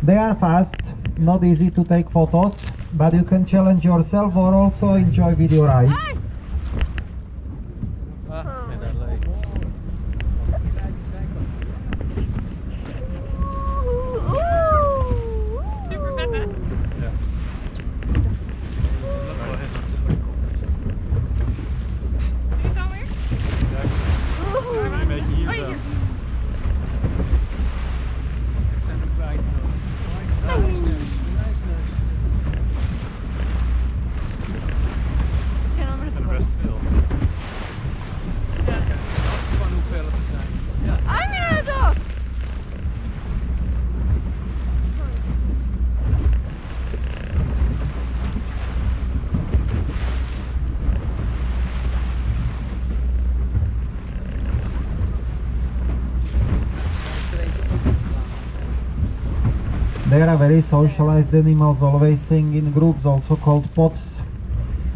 They are fast, not easy to take photos, but you can challenge yourself or also enjoy with your eyes. Super vet hè? Ja. Die zo weer? Ja, ik zit een beetje hier zo. Het zijn er kwijt. Ze zijn er best veel. Ja. Van hoeveel het er zijn. Ja. I'm gonna dog! They are very socialized animals, always staying in groups, also called pods.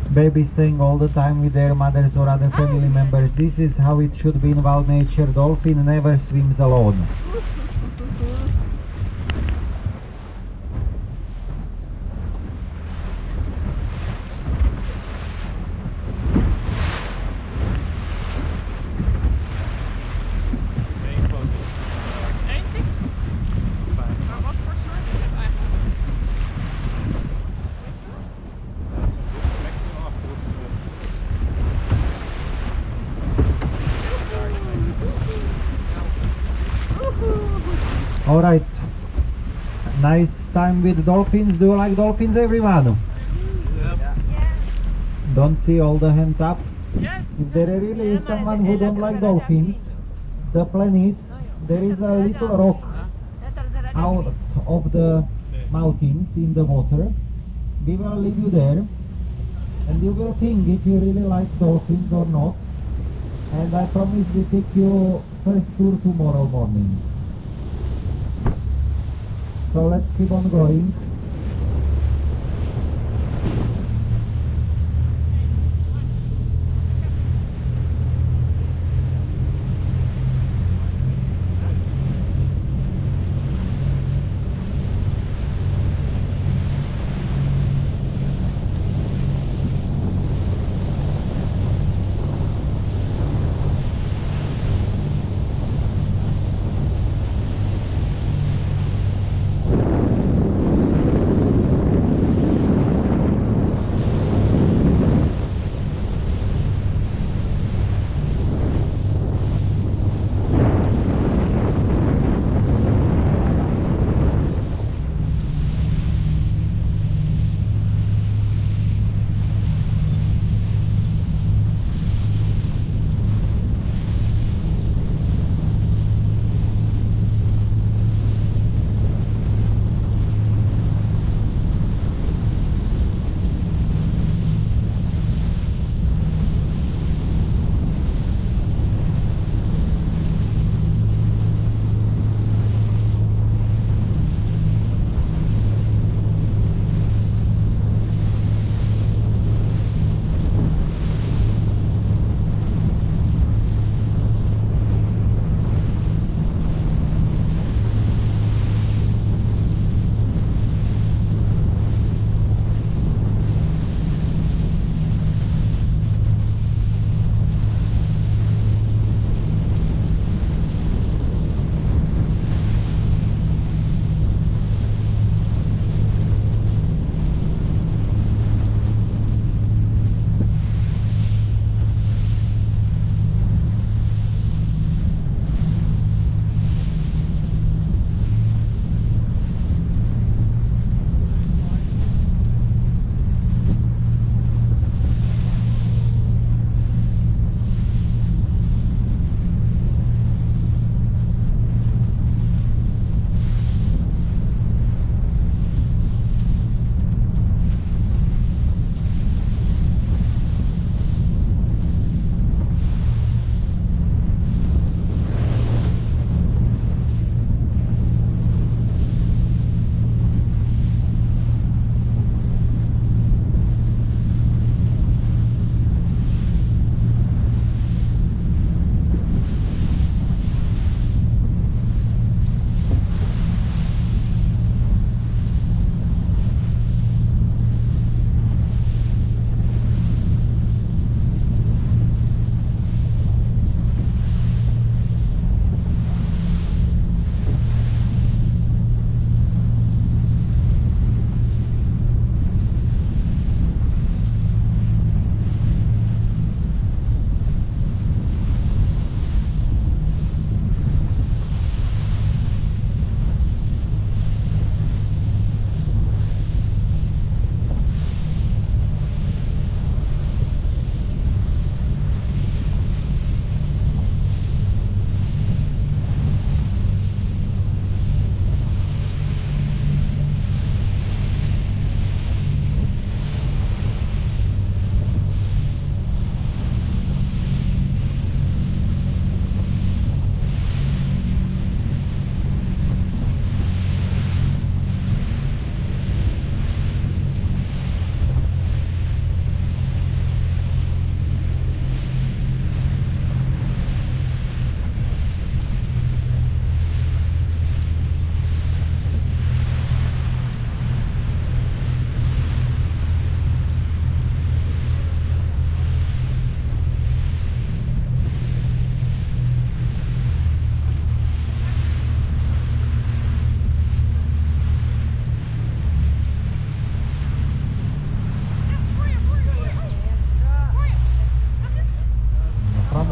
Babies staying all the time with their mothers or other family members. This is how it should be in wild nature. Dolphin never swims alone. Eén foto. Eentje? Maar wat voor soort is het eigenlijk? Ja, zo'n plek achterop ze. Daar je mee. Alright. Nice time with dolphins. Do you like dolphins, everyone? Don't see all the hands up. Yes. If there really is someone who don't like dolphins, the plan is there is a little rock out of the mountains in the water. We will leave you there and you will think if you really like dolphins or not, and I promise we take you first tour tomorrow morning. So let's keep on going.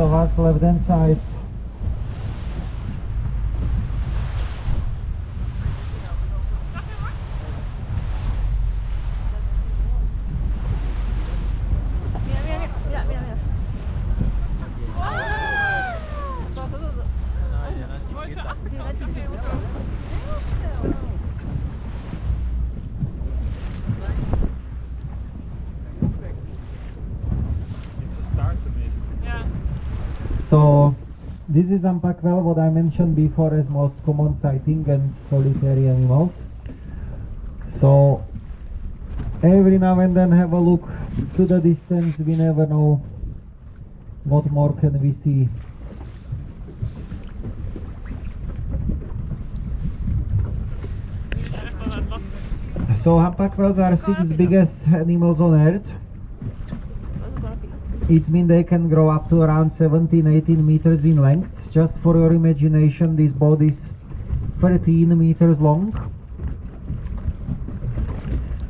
of us, left hand side. Mira, mira, mira, mira, mira. Tuh, tuh, tuh, tuh. Oh, iya, nanti kita. Even start the mist. Ja. So this is Ampakvel, what I mentioned before as most common sighting and solitary animals. So every now and then have a look to the distance, we never know what more can we see. So humpback are sixth biggest animals on earth. It means they can grow up to around 17-18 meters in length. Just for your imagination, this boat is 13 meters long.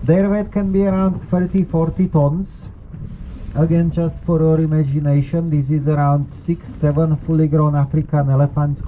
Their weight can be around 30-40 tons. Again, just for your imagination, this is around 6-7 fully grown African elephants